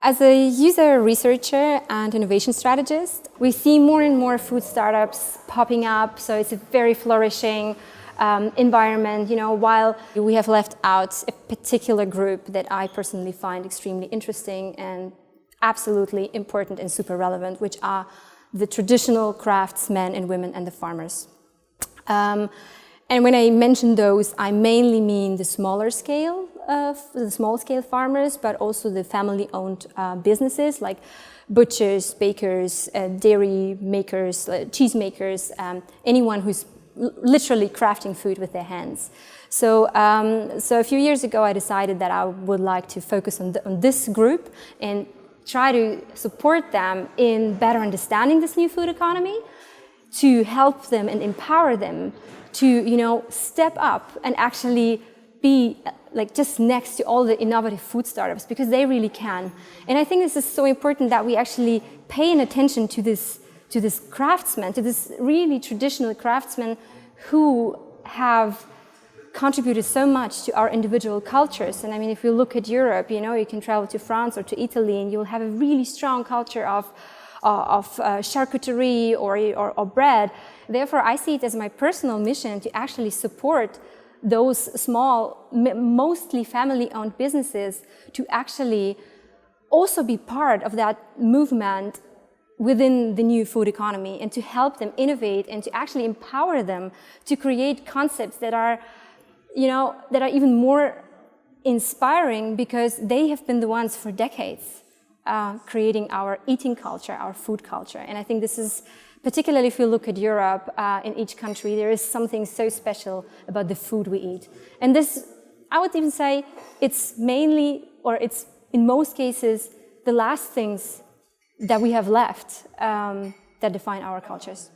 As a user researcher and innovation strategist, we see more and more food startups popping up, so it's a very flourishing environment, while we have left out a particular group that I personally find extremely interesting and absolutely important and super relevant, which are the traditional craftsmen and women and the farmers. And when I mention those, I mainly mean the small scale farmers, but also the family-owned businesses like butchers, bakers, dairy makers, cheese makers, anyone who's literally crafting food with their hands. So a few years ago, I decided that I would like to focus on this group and try to support them in better understanding this new food economy, to help them and empower them to, step up and actually be just next to all the innovative food startups, because they really can. And I think this is so important that we actually pay attention to this craftsman, to this really traditional craftsmen who have contributed so much to our individual cultures. And I mean, if you look at Europe, you can travel to France or to Italy and you'll have a really strong culture of charcuterie or bread. Therefore, I see it as my personal mission to actually support those small, mostly family-owned businesses to actually also be part of that movement within the new food economy, and to help them innovate and to actually empower them to create concepts that are, that are even more inspiring, because they have been the ones for decades creating our eating culture, our food culture. And I think this is, particularly if you look at Europe, in each country, there is something so special about the food we eat. And this, I would even say, it's mainly, or it's in most cases, the last things that we have left that define our cultures.